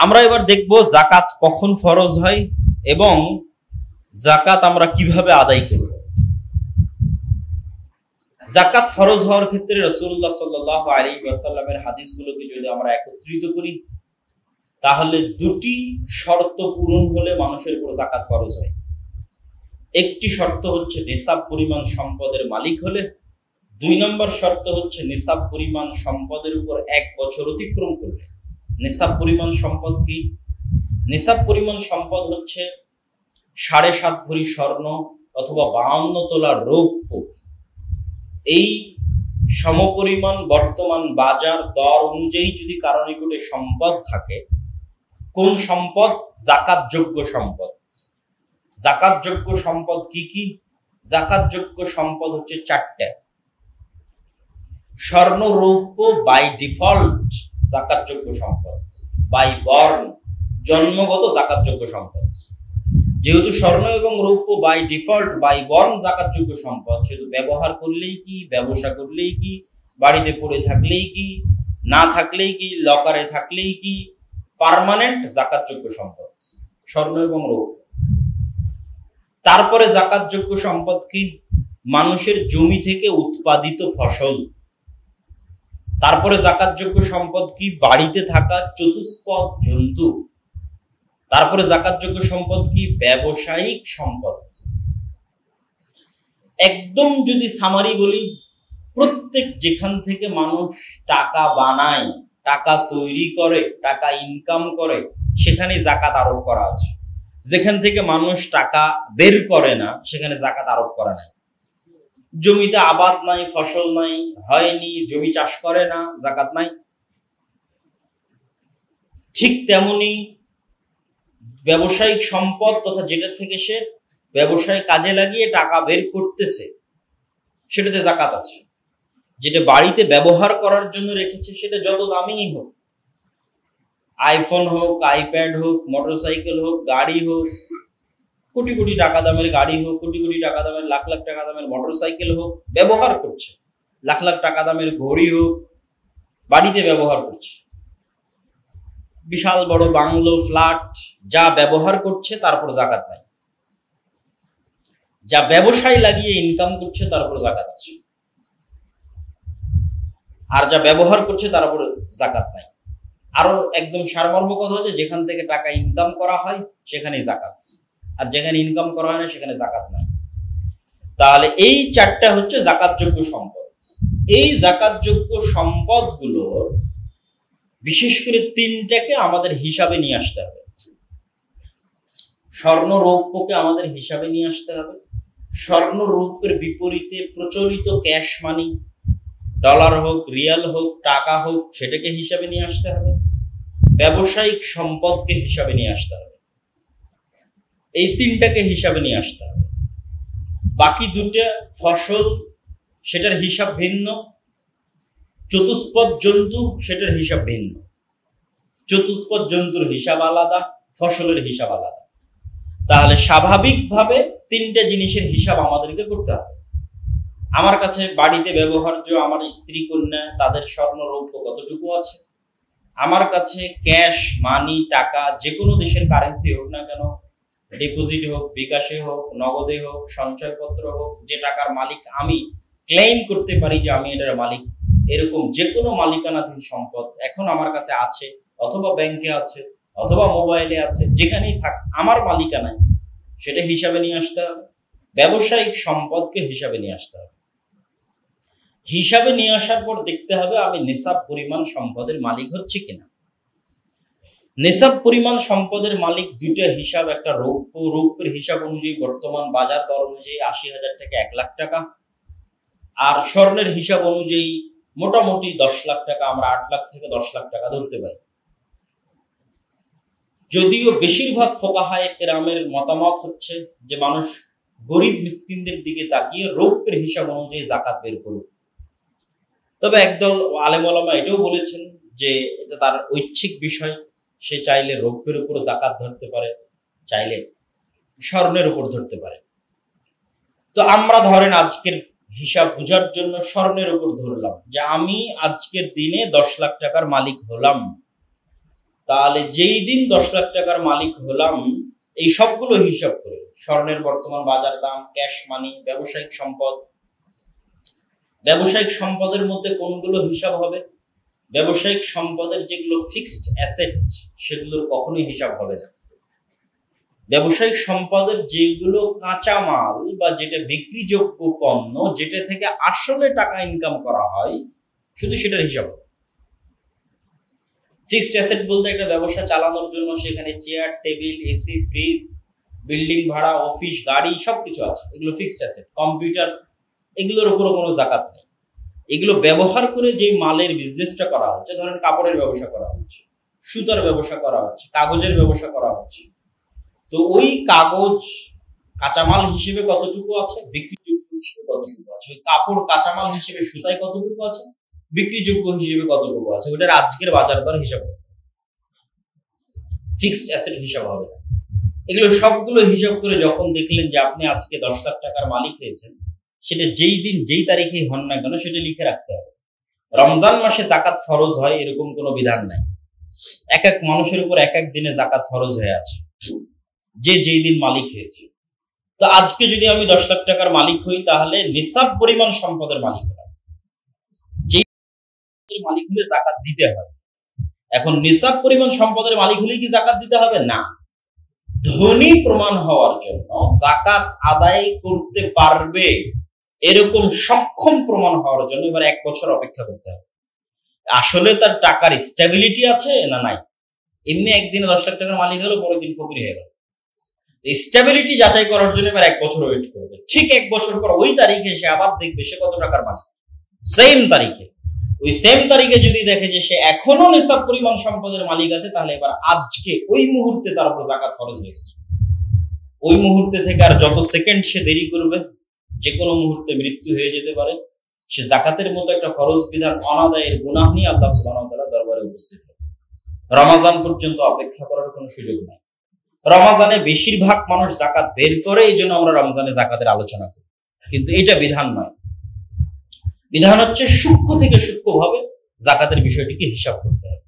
আমরা এবার দেখব যাকাত কখন ফরজ হয় এবং যাকাত আমরা কিভাবে আদায় করব। যাকাত ফরজ হওয়ার ক্ষেত্রে রাসূলুল্লাহ সাল্লাল্লাহু আলাইহি ওয়াসাল্লামের হাদিসগুলোকে যদি আমরা একত্রিত করি তাহলে দুটি শর্ত পূরণ হলে মানুষের উপর যাকাত ফরজ হয়। একটি শর্ত হচ্ছে নিসাব পরিমাণ সম্পদের মালিক হলে, দুই নম্বর শর্ত হচ্ছে নিসাব পরিমাণ সম্পদের উপর 1 বছর অতিক্রম করলে। নিসাব পরিমাণ সম্পদ কি? নিসাব পরিমাণ সম্পদ হচ্ছে 7.5 ভরি স্বর্ণ অথবা 52 তোলা রৌপ্য। এই সমপরিমাণ বর্তমান বাজার দর অনুযায়ী যদি কারো নিকটে সম্পদ থাকে, কোন সম্পদ? যাকাতযোগ্য সম্পদ। যাকাতযোগ্য সম্পদ কি কি? যাকাতযোগ্য সম্পদ হচ্ছে 4টা। স্বর্ণ রৌপ্য বাই ডিফল্ট যাকাতযোগ্য সম্পদ, বাই বর্ন জন্মগত যাকাতযোগ্য সম্পদ। যেহেতু স্বর্ণ এবং রৌপ্য বাই ডিফল্ট বাই বর্ন যাকাতযোগ্য সম্পদ, সেহেতু ব্যবহার করলেই কি, ব্যবসা করলেই কি, বাড়িতে পড়ে থাকলেই কি, না থাকলেই কি, লকারে থাকলেই কি, পার্মানেন্ট যাকাতযোগ্য সম্পদ স্বর্ণ এবং রৌপ্য। তারপরে যাকাতযোগ্য সম্পদ কি? মানুষের জমি থেকে উৎপাদিত ফসল। তারপরে যাকাতযোগ্য সম্পদ কি? বাড়িতে থাকা চতুষ্পদ জন্তু। তারপরে যাকাতযোগ্য সম্পদ কি? ব্যবসায়িক সম্পদ। একদম যদি সামারি বলি, প্রত্যেক যেখান থেকে মানুষ টাকা বানায়, টাকা তৈরি করে, টাকা ইনকাম করে, সেখানে যাকাত আরোপ করা আছে। যেখান থেকে মানুষ টাকা বের করে না, সেখানে যাকাত আরোপ করা নাই। জমিতে আবাদ নাই, ফসল নাই, হয়নি, জমি চাষ করে না, যাকাত নাই। ঠিক তেমনি ব্যবসায়িক সম্পদ তথা যেটা থেকে সে ব্যবসায় কাজে লাগিয়ে টাকা বের করতেছে, সেটাতে যাকাত আছে। যেটা বাড়িতে ব্যবহার করার জন্য রেখেছে, সেটা যত দামিই হোক, আইফোন হোক, আইপ্যাড হোক, মোটরসাইকেল হোক, গাড়ি হোক, কোটি কোটি টাকা দামের গাড়ি হোক, কোটি কোটি টাকা দামের, লাখ লাখ টাকা দামের মোটরসাইকেল হোক, ব্যবহার করছে। লাখ লাখ টাকা দামের ঘড়ি হোক, বাড়িতে ব্যবহার করছে। বিশাল বড় বাংলো, ফ্ল্যাট, যা ব্যবহার করছে তার উপর যাকাত নাই। যা ব্যবসায় লাগিয়ে ইনকাম করছে তার উপর যাকাত আছে, আর যা ব্যবহার করছে তার উপর যাকাত নাই। আরো একদম সারমর্ম কথা হচ্ছে, যেখান থেকে টাকা ইনকাম করা হয় সেখানেই যাকাত, আর যেখানে ইনকাম করা হয় না সেখানে যাকাত নাই। তাহলে এই 4টা হচ্ছে যাকাতযোগ্য সম্পদ। এই যাকাতযোগ্য সম্পদগুলোর বিশেষ করে 3টাকে আমাদের হিসাবে নিয়ে আসতে হবে। স্বর্ণ রৌপ্যকে আমাদের হিসাবে নিয়ে আসতে হবে। স্বর্ণ রৌপ্যের বিপরীতে প্রচলিত ক্যাশ মানি, ডলার হোক, রিয়াল হোক, টাকা হোক, সেটাকে হিসাবে নিয়ে আসতে হবে। ব্যবসায়িক সম্পদকে হিসাবে নিয়ে আসতে হবে। এই 3টাকে হিসাবে নিয়ে আসতে হবে। বাকি 2টা ফসল, সেটার হিসাব ভিন্ন। চতুষ্পদ জন্তু, সেটার হিসাব ভিন্ন। চতুষ্পদ জন্তুর হিসাব আলাদা, ফসলের হিসাব আলাদা। তাহলে স্বাভাবিকভাবে 3টে জিনিসের হিসাব আমাদেরকে করতে হবে। আমার কাছে বাড়িতে ব্যবহার্য আমার স্ত্রী কন্যা, তাদের স্বর্ণ রৌপ্য কতটুকু আছে, আমার কাছে ক্যাশ মানি, টাকা, যে কোনো দেশের কারেন্সি হোক না কেন, ডিপোজিট হোক, বিকাশে হোক, নগদে হোক, সঞ্চয়পত্র হোক, যে টাকার মালিক আমি ক্লেম করতে পারি যে আমি এটার মালিক, এরকম যে কোনো মালিকানাধীন সম্পদ এখন আমার কাছে আছে, অথবা ব্যাংকে আছে, অথবা মোবাইলে আছে, যেখানেই থাক আমার মালিকানায়, সেটা হিসাবে নিয়ে আসতে হবে। ব্যবসায়িক সম্পদকে হিসাবে নিয়ে আসতে হবে। হিসাবে নিয়ে আসার পর দেখতে হবে আমি নিসাব পরিমাণ সম্পদের মালিক হচ্ছে কিনা। নিসাব পরিমাণ সম্পদের মালিক 2টা হিসাব, একটা রৌপ্য, রৌপ্যের হিসাব অনুযায়ী বর্তমান বাজার দর অনুযায়ী 80,000 থেকে 1 লাখ টাকা, আর স্বর্ণের হিসাব অনুযায়ী মোটামুটি 10 লাখ টাকা, আমরা 8 লাখ থেকে 10 লাখ টাকা ধরতে পারি। যদিও বেশিরভাগ ফুকাহায়ে কেরামের মতামত হচ্ছে যে মানুষ গরিব মিসকিনদের দিকে তাকিয়ে রৌপ্যের হিসাব অনুযায়ী যাকাত বের করুক। তবে একদল আলেম ওলামা এটাও বলেছেন যে এটা তার ঐচ্ছিক বিষয়, সে চাইলে রৌপ্যের উপর যাকাত ধরতে পারে, চাইলে স্বর্ণের উপর ধরতে পারে। তো আমরা ধরেন আজকের হিসাব বোঝার জন্য স্বর্ণের উপর ধরলাম যে আমি আজকের দিনে 10 লাখ টাকার মালিক হলাম। তাহলে যেই দিন 10 লাখ টাকার মালিক হলাম, এই সবগুলো হিসাব করে স্বর্ণের বর্তমান বাজার দাম, ক্যাশ মানি, ব্যবসায়িক সম্পদ, ব্যবসায়িক সম্পদের মধ্যে কোনগুলো হিসাব হবে? ব্যবসায়িক সম্পদের যেগুলো ফিক্সড অ্যাসেট সেগুলোর কখনোই হিসাব হবে না। ব্যবসায়িক সম্পদের যেগুলো কাঁচা মাল বা যেটা বিক্রিযোগ্য পণ্য, যেটা থেকে আসলে টাকা ইনকাম করা হয়, শুধু সেটার হিসাব হবে। ফিক্সড অ্যাসেট বলতে একটা ব্যবসা চালানোর জন্য সেখানে chair, table, AC, fridge, building ভাড়া, অফিস, গাড়ি সবকিছু আছে, এগুলো ফিক্সড অ্যাসেট। কম্পিউটার, এগুলোর উপরও কোনো জাকাত নেই। এগুলো ব্যবহার করে যে মালের বিজনেসটা করা হচ্ছে, ধরেন কাপড়ের ব্যবসা করা হচ্ছে, সুতার ব্যবসা করা হচ্ছে, কাগজের ব্যবসা করা হচ্ছে, তো ওই কাগজ কাঁচামাল হিসেবে কতটুকু আছে, বিক্রিযোগ্য হিসেবে কতটুকু আছে, ওই কাপড় কাঁচামাল হিসেবে সুতায় কতটুকু আছে, বিক্রিযোগ্য হিসেবে কতটুকু আছে, ওটার আজকের বাজার দর হিসাব হবে, ফিক্সড অ্যাসেট হিসাব হবে না। এগুলো সবগুলো হিসাব করে যখন দেখলেন যে আপনি আজকে 10 লাখ টাকার মালিক হয়েছেন, সেটা যেই দিন যেই তারিখেই হন না কেন সেটা লিখে রাখতে হবে। রমজান মাসে জাকাত ফরজ হয় এরকম কোনো বিধান নাই। এক এক মানুষের উপর এক এক দিনে জাকাত ফরজ হয়ে আছে, যে যেই দিন মালিক হয়েছে। তো আজকে যদি আমি 10 লাখ টাকার মালিক হই, তাহলে নিসাব পরিমাণ সম্পদের মালিক হলাম। যেই মালিক হলে জাকাত দিতে হয়। এখন নিসাব পরিমাণ সম্পদের মালিক হলে কি জাকাত দিতে হবে? না। ধনী প্রমাণ হওয়ার জন্য, জাকাত আদায় করতে পারবে এরকম সক্ষম প্রমাণ হওয়ার জন্য এবার 1 বছর অপেক্ষা করতে হবে। আসলে তার টাকার স্টেবিলিটি আছে না নাই। এমনি একদিনে 10 লাখ টাকার মালিক হলো, পরের দিন ফকির হয়ে গেল। স্টেবিলিটি যাচাই করার জন্য এবার 1 বছর ওয়েট করবে। ঠিক 1 বছর পর ওই তারিখে সে আবার দেখবে সে কত টাকার মালিক। সেম তারিখে, ওই সেম তারিখে যদি দেখে যে সে এখনো নিসাব পরিমাণ সম্পদের মালিক আছে, তাহলে এবার আজকে ওই মুহূর্তে তার উপর জাকাত ফরজ হয়ে গেছে। ওই মুহূর্তে থেকে আর যত সেকেন্ড সে দেরি করবে, যে কোনো মুহূর্তে মৃত্যু হয়ে যেতে পারে। সে জাকাতের মতো একটা ফরজ বিধান অনাদায়ের গুনাহ নিয়ে আল্লাহ সুবহানাহু ওয়া তাআলার দরবারে উপস্থিত হবে। রমাজান পর্যন্ত অপেক্ষা করার কোনো সুযোগ নাই। রমাজানে বেশিরভাগ মানুষ জাকাত বের করে, এই জন্য আমরা রমজানে জাকাতের আলোচনা করি, কিন্তু এটা বিধান নয়। বিধান হচ্ছে সূক্ষ্ম থেকে সূক্ষ্মভাবে জাকাতের বিষয়টিকে হিসাব করতে হবে।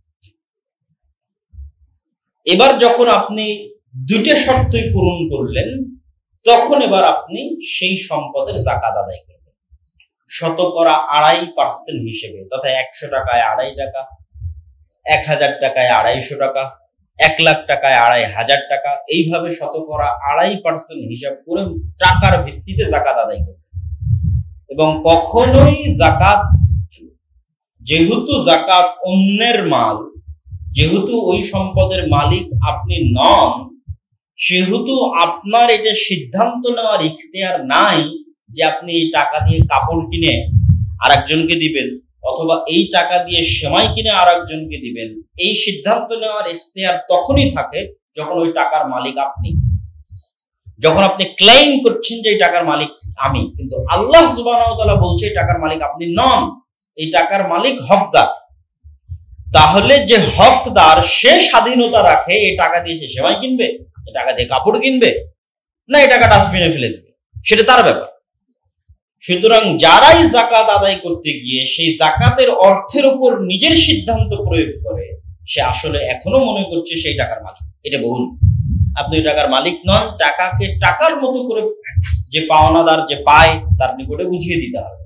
এবার যখন আপনি 2টা শর্তই পূরণ করলেন, তখন এবার আপনি সেই সম্পদের জাকাত আদায় করবেন শতকরা 2.5% হিসেবে, তথা 100 টাকায় 2.5 টাকা, 1000 টাকায় 250 টাকা, 1 লাখ টাকায় 2500 টাকা, এইভাবে শতকরা 2.5% হিসাব করে টাকার ভিত্তিতে জাকাত আদায় করবেন। এবং কখনোই জাকাত, যেহেতু জাকাত অন্যের মাল, যেহেতু ওই সম্পদের মালিক আপনি নন, সেহেতু আপনার এটা সিদ্ধান্ত নেওয়ার ইখতিয়ার নাই যে আপনি এই টাকা দিয়ে কাপড় কিনে আরেকজনকে দিবেন, অথবা এই টাকা দিয়ে সেমাই কিনে আরেকজনকে দিবেন। এই সিদ্ধান্ত নেওয়ার ইখতিয়ার তখনই থাকে যখন ওই টাকার মালিক আপনি, যখন আপনি ক্লেইম করছেন যে এই টাকার মালিক আমি, কিন্তু আল্লাহ সুবহানাহু ওয়া তাআলা বলছে এই টাকার মালিক আপনি নন, এই টাকার মালিক হকদার। তাহলে যে হকদার সে স্বাধীনতা রাখে এই টাকা দিয়ে সে সেমাই কিনবে, এই টাকা দিয়ে কাপড় কিনবে, না এই টাকা ডাস্টবিনে ফেলে দেবে, সেটা তার ব্যাপার। সুতরাং যারাই জাকাত আদায় করতে গিয়ে সেই জাকাতের অর্থের উপর নিজের সিদ্ধান্ত প্রয়োগ করে, সে আসলে এখনো মনে করছে সেই টাকার মালিক। এটা ভুল। আপনি ওই টাকার মালিক নন। টাকাকে টাকার মতো করে যে পাওনাদার যে পায় তার নিকটে বুঝিয়ে দিতে হবে।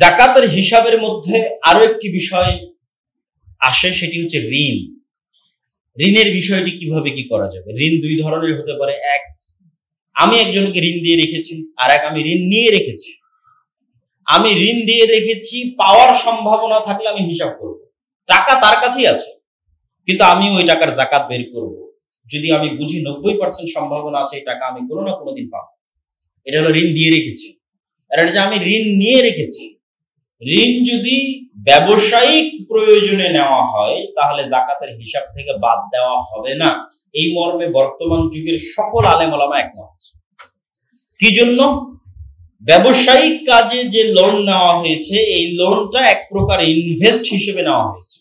জাকাতের হিসাবের মধ্যে আরো একটি বিষয় আসে, সেটি হচ্ছে ঋণ। ঋণের বিষয়টি কিভাবে কি করা যাবে? ঋণ 2 ধরনের হতে পারে। এক, আমি একজনকে ঋণ দিয়ে রেখেছি, আর এক আমি ঋণ নিয়ে রেখেছি। আমি ঋণ দিয়ে রেখেছি, পাওয়ার সম্ভাবনা থাকলে আমি হিসাব করব। টাকা তার কাছেই আছে, কিন্তু আমি ওই টাকার জাকাত বের করব যদি আমি বুঝি 90% সম্ভাবনা আছে এই টাকা আমি কোনো না কোনো দিন পাবো। এটা হলো ঋণ দিয়ে রেখেছি। আর এটা যে আমি ঋণ নিয়ে রেখেছি। ঋণ যদি ব্যবসায়িক প্রয়োজনে নেওয়া হয়, তাহলে জাকাতের হিসাব থেকে বাদ দেওয়া হবে না। এই মর্মে বর্তমান যুগের সকল আলেম ওলামা একমত। কি জন্য? ব্যবসায়িক কাজে যে লোন নেওয়া হয়েছে, এই লোনটা এক প্রকার ইনভেস্ট হিসেবে নেওয়া হয়েছে,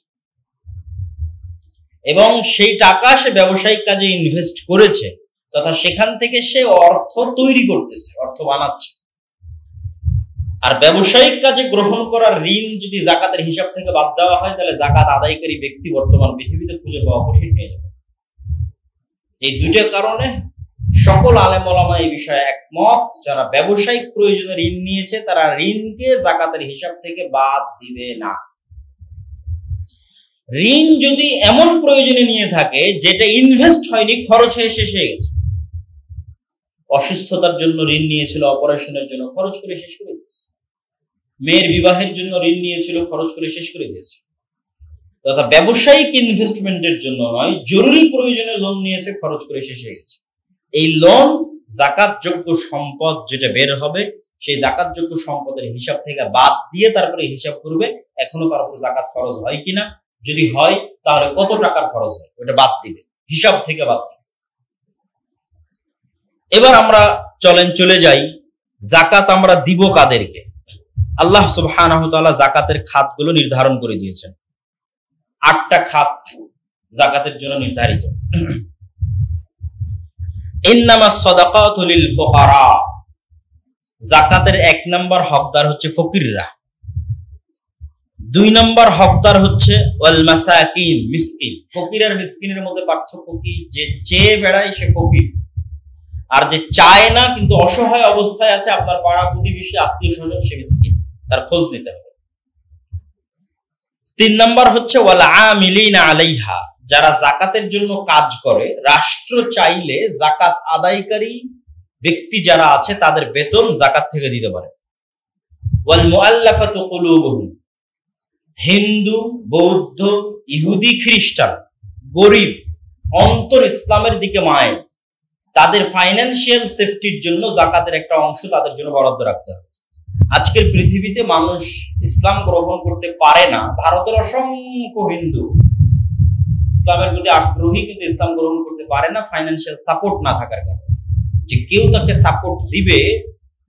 এবং সেই টাকা সে ব্যবসায়িক কাজে ইনভেস্ট করেছে, তথা সেখান থেকে সে অর্থ তৈরি করতেছে, অর্থ বানাচ্ছে। আর ব্যবসায়িক কাজে গ্রহণ করা ঋণ যদি জাকাতের হিসাব থেকে বাদ দেওয়া হয়, তাহলে জাকাত আদায়কারী ব্যক্তি বর্তমান পৃথিবীতে খুঁজে পাওয়া কঠিন হয়ে যাবে। এই দুইটা কারণে সকল আলেম ওলামা এই বিষয়ে একমত, যারা ব্যবসায়িক প্রয়োজনে ঋণ নিয়েছে তারা ঋণকে জাকাতের হিসাব থেকে বাদ দিবে না। ঋণ যদি এমন প্রয়োজনে নিয়ে থাকে যেটা ইনভেস্ট হয়নি, খরচ হয়ে শেষ হয়ে গেছে, অসুস্থতার জন্য ঋণ নিয়েছিল, অপারেশনের জন্য খরচ করে শেষ করে দিয়েছে, মেয়ের বিবাহের জন্য ঋণ নিয়েছিল, খরচ করে শেষ করে দিয়েছে, তথা ব্যবসায়িক ইনভেস্টমেন্টের জন্য নয়, জরুরি প্রয়োজনে লোন নিয়েছে, খরচ করে শেষ হয়ে গেছে, এই লোন জাকাতযোগ্য সম্পদ যেটা বের হবে সেই জাকাতযোগ্য সম্পদের হিসাব থেকে বাদ দিয়ে তারপরে হিসাব করবে এখনো তার উপর জাকাত ফরজ হয় কিনা। যদি হয় তাহলে কত টাকার ফরজ হয় ওটা বাদ দিবে, হিসাব থেকে বাদ দিবে। এবার আমরা চলে যাই, জাকাত আমরা দিব কাদেরকে। আল্লাহ সুবহানাহু ওয়া তাআলা জাকাতের খাতগুলো নির্ধারণ করে দিয়েছেন। 8টা খাত জাকাতের জন্য নির্ধারিত। ইন্নামাস সাদাকাতু লিল ফুকারা, জাকাতের 1 নম্বর হকদার হচ্ছে ফকিররা। 2 নম্বর হকদার হচ্ছে ওয়াল মাসাকিন, মিসকিন। ফকির আর মিসকিনের মধ্যে পার্থক্য কি? যে চেয়ে বেড়ায় সে ফকির, আর যে চায় না কিন্তু অসহায় অবস্থায় আছে আপনার পাড়া প্রতিবেশী আত্মীয় স্বজন, সে মিসকিন, তার খোঁজ নিতে হবে। 3 নম্বর হচ্ছে ওয়াল আমিলিনা আলাইহা, যারা জাকাতের জন্য কাজ করে। রাষ্ট্র চাইলে জাকাত আদায়কারী ব্যক্তি যারা আছে তাদের বেতন জাকাত থেকে দিতে পারে। ওয়াল মুআল্লাফাতু কুলুবুহুম, হিন্দু, বৌদ্ধ, ইহুদি, খ্রিস্টান, গরিব, অন্তর ইসলামের দিকে মায়ের, তাদের ফাইন্যান্সিয়াল সেফটির জন্য জাকাতের একটা অংশ তাদের জন্য বরাদ্দ রাখতে হবে। আজকের পৃথিবীতে মানুষ ইসলাম গ্রহণ করতে পারে না। ভারতের অসংখ্য হিন্দু ইসলামের প্রতি আগ্রহী, কিন্তু ইসলাম গ্রহণ করতে পারে না ফাইন্যান্সিয়াল সাপোর্ট না থাকার কারণে। যে কেউ তাকে সাপোর্ট দিবে,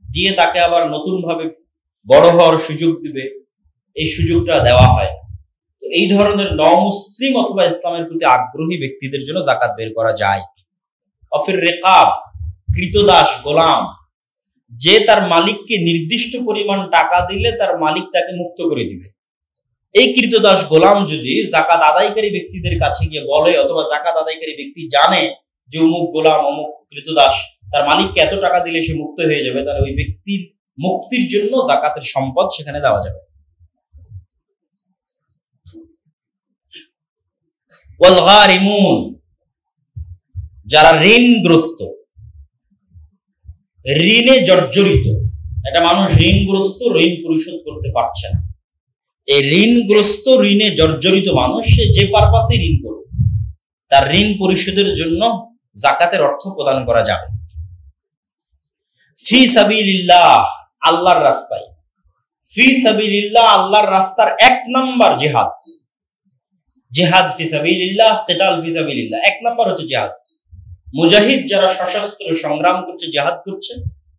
দিয়ে তাকে আবার নতুন ভাবে বড় হওয়ার সুযোগ দিবে, এই সুযোগটা দেওয়া হয়। তো এই ধরনের নমুসলিম অথবা ইসলামের প্রতি আগ্রহী ব্যক্তিদের জন্য জাকাত বের করা যায়। অফির রেকাব, কৃতদাস, গোলাম, যে তার মালিককে নির্দিষ্ট পরিমাণ টাকা দিলে তার মালিক তাকে মুক্ত করে দিবে। এই কৃতদাস গোলাম যদি জাকাত আদায়কারী ব্যক্তিদের কাছে গিয়ে বলে, অথবা জাকাত আদায়কারী ব্যক্তি জানে যে অমুক গোলাম, অমুক কৃতদাস, তার মালিককে এত টাকা দিলে সে মুক্ত হয়ে যাবে, তাহলে ওই ব্যক্তির মুক্তির জন্য জাকাতের সম্পদ সেখানে দেওয়া যাবে। ওয়াল গারিমুন, যারা ঋণগ্রস্ত, ঋণে জর্জরিত। একটা মানুষ ঋণগ্রস্ত, ঋণ পরিশোধ করতে পারছে না, এই ঋণগ্রস্ত, ঋণে জর্জরিত মানুষ সে যে পারপাসে ঋণ করবে, তার ঋণ পরিশোধের জন্য জাকাতের অর্থ প্রদান করা যাবে। ফি সাবিলিল্লাহ, আল্লাহর রাস্তায়। ফি সাবিলিল্লাহ, আল্লাহর রাস্তার 1 নম্বর জিহাদ। জিহাদ ফি সাবিলিল্লাহ, কিতাল ফি সাবিলিল্লাহ, 1 নম্বর হচ্ছে জিহাদ। মুজাহিদ যারা সশস্ত্র সংগ্রাম করছে, জিহাদ করছে,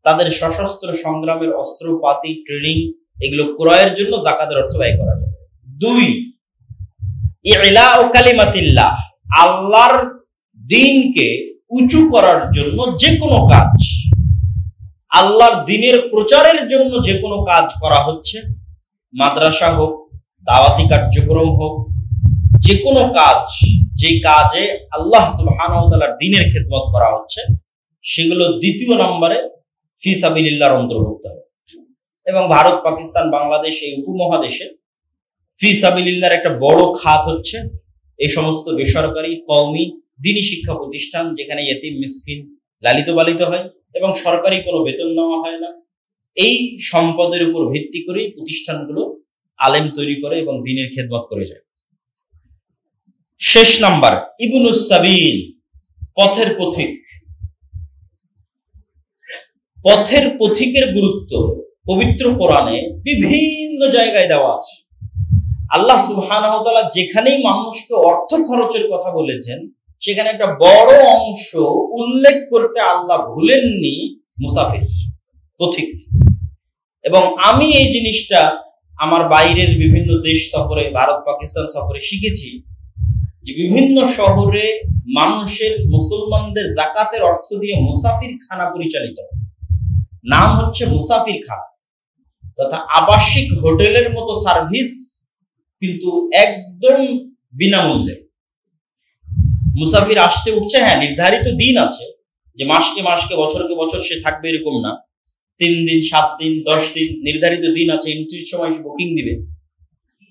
তাদের সশস্ত্র সংগ্রামের অস্ত্রপাতি, ট্রেনিং, এগুলো ক্রয়ের জন্য জাকাতের অর্থ ব্যয় করা যাবে। 2, ইলাউ কালিমাতিল্লাহ, আল্লাহর দ্বীনকে উঁচু করার জন্য যে কোনো কাজ, আল্লাহর দ্বীনের প্রচারের জন্য যে কোনো কাজ করা হচ্ছে, মাদ্রাসা হোক, দাওয়াতি কার্যক্রম হোক, যে কোনো কাজ, যে কাজে আল্লাহ সুবহানাহু ওয়া তাআলার দ্বীনের খেদমত করা হচ্ছে, সেগুলো 2 নম্বরে ফি সাবিলিল্লাহর অন্তর্ভুক্ত হবে। এবং ভারত, পাকিস্তান, বাংলাদেশ, এই উপমহাদেশে ফি সাবিলিল্লাহর একটা বড় খাত হচ্ছে এই সমস্ত বেসরকারি কওমি দ্বীনি শিক্ষা প্রতিষ্ঠান, যেখানে ইয়েতিম মিসকিন লালিত পালিত হয় এবং সরকারি কোনো বেতন নেওয়া হয় না। এই সম্পদের উপর ভিত্তি করে প্রতিষ্ঠানগুলো আলেম তৈরি করে এবং দ্বীনের খেদমত করে যায়। শেষ নাম্বার, ইবনুস সাবিল, পথের পথিক। পথের পথিকের গুরুত্ব পবিত্র কোরআনে বিভিন্ন জায়গায় দেওয়া আছে। আল্লাহ সুবহানাহু ওয়া তাআলা যেখানেই মানুষকে অর্থ খরচের কথা বলেছেন, সেখানে একটা বড় অংশ উল্লেখ করতে আল্লাহ ভুলেননি মুসাফির, পথিক। এবং আমি এই জিনিসটা আমার বাইরের বিভিন্ন দেশ সফরে, ভারত, পাকিস্তান সফরে শিখেছি যে বিভিন্ন শহরে মানুষের, মুসলমানদের জাকাতের অর্থ দিয়ে মুসাফির খানা পরিচালিত, নাম হচ্ছে মুসাফির খানা। তথা আবাসিক হোটেলের মতো সার্ভিস, কিন্তু একদম বিনামূল্যে। মুসাফির আসছে উঠছে, হ্যাঁ নির্ধারিত দিন আছে যে মাসকে মাসকে বছরকে বছর সে থাকবে এরকম না, 3 দিন 7 দিন 10 দিন নির্ধারিত দিন আছে, এন্ট্রির সময় সে বুকিং দিবে।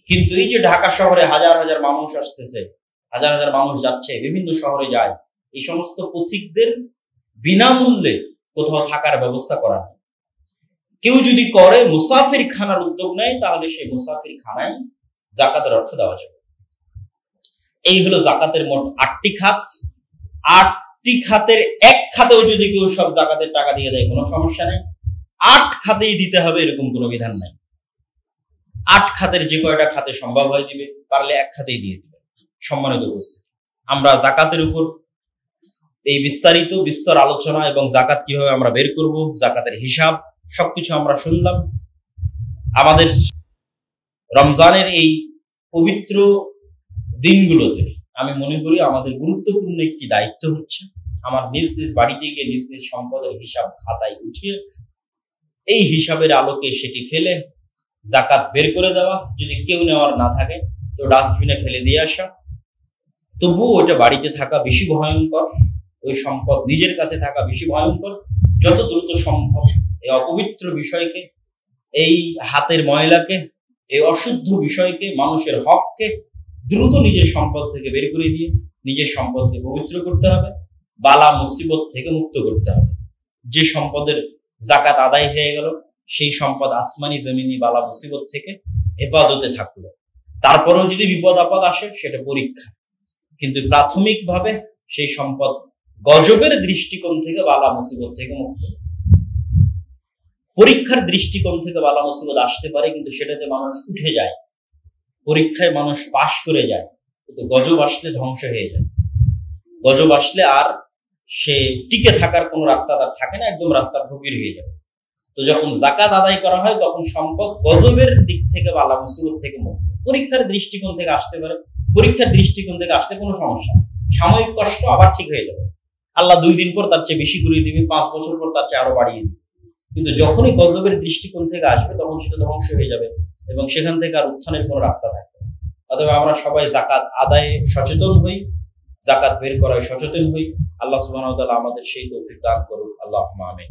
কিন্তু এই যে ঢাকা শহরে হাজার হাজার মানুষ আসতেছে, হাজার হাজার মানুষ যাচ্ছে, বিভিন্ন শহরে যায়, এই সমস্ত পথিকদের বিনামূল্যে কোথাও থাকার ব্যবস্থা করা হয়। কেউ যদি করে মুসাফির খানার উদ্যোগ নেয়, তাহলে সেই মুসাফির খানায় জাকাতের অর্থ দেওয়া যাবে। এই হলো জাকাতের মোট 8টি খাত। 8টি খাতের এক খাতেও যদি কেউ সব জাকাতের টাকা দিয়ে দেয় কোনো সমস্যা নেই, 8 খাতেই দিতে হবে এরকম কোনো বিধান নাই। 8 খাতের যে কয়টা খাতে সম্ভব হয় দিবে, পারলে এক খাতেই দিয়ে দিবে। সম্মানিত উপস্থিতি, আমরা জাকাতের উপর এই বিস্তর আলোচনা এবং জাকাত কিভাবে আমরা বের করব, জাকাতের হিসাব, সবকিছু আমরা শুনলাম। আমাদের রমজানের এই পবিত্র দিনগুলোতে আমি মনে করি আমাদের গুরুত্বপূর্ণ একটি দায়িত্ব হচ্ছে আমার নিজ নিজ বাড়িতে গিয়ে নিজ নিজ সম্পদের হিসাব খাতায় উঠিয়ে এই হিসাবের আলোকে সেটি ফেলে জাকাত বের করে দেওয়া। যদি কেউ নেওয়ার না থাকে তো ডাস্টবিনে ফেলে দিয়ে আসা। তবুও ওইটা বাড়িতে থাকা বেশি ভয়ঙ্কর, ওই সম্পদ নিজের কাছে থাকা বেশি ভয়ঙ্কর। যত দ্রুত সম্ভব এই অপবিত্র বিষয়কে, এই হাতের ময়লাকে, এই অশুদ্ধ বিষয়কে, মানুষের হককে দ্রুত নিজের সম্পদ থেকে বের করে দিয়ে নিজের সম্পদকে পবিত্র করতে হবে, বালা মুসিবত থেকে মুক্ত করতে হবে। যে সম্পদের জাকাত আদায় হয়ে গেল সেই সম্পদ আসমানি জমিনি বালা মুসিবত থেকে হেফাজতে থাকলো। তারপরেও যদি বিপদ আপদ আসে সেটা পরীক্ষা, কিন্তু প্রাথমিকভাবে সেই সম্পদ গজবের দৃষ্টিকোণ থেকে বালা মুসিবত থেকে মুক্ত। পরীক্ষার দৃষ্টিকোণ থেকে বালা মুসিবত আসতে পারে, কিন্তু সেটাতে মানুষ উঠে যায়, পরীক্ষায় মানুষ পাশ করে যায়, কিন্তু গজব আসলে ধ্বংস হয়ে যায়। গজব আসলে আর সে টিকে থাকার কোনো রাস্তা তার থাকে না, একদম রাস্তার ফকির হয়ে যাবে। তো যখন জাকাত আদায় করা হয় তখন সম্পদ গজবের দিক থেকে বালা মুসিবত থেকে মুক্ত। পরীক্ষার দৃষ্টিকোণ থেকে আসতে পারে, পরীক্ষার দৃষ্টিকোণ থেকে আসলে কোনো সমস্যা, সাময়িক কষ্ট আবার ঠিক হয়ে যাবে। আল্লাহ 2 দিন পর তার চেয়ে বেশি করে দিবে, 5 বছর পর তার চেয়ে আরো বাড়িয়ে দিবে। কিন্তু যখনই গজবের দৃষ্টিকোণ থেকে আসবে তখন সেটা ধ্বংস হয়ে যাবে এবং সেখান থেকে আর উত্থানের কোনো রাস্তা থাকবে না। অথবা আমরা সবাই জাকাত আদায়ে সচেতন হই, জাকাত বের করায় সচেতন হই। আল্লাহ সুবহানাহু ওয়া তাআলা আমাদের সেই তৌফিক দান করুক। আল্লাহুম্মা আমিন।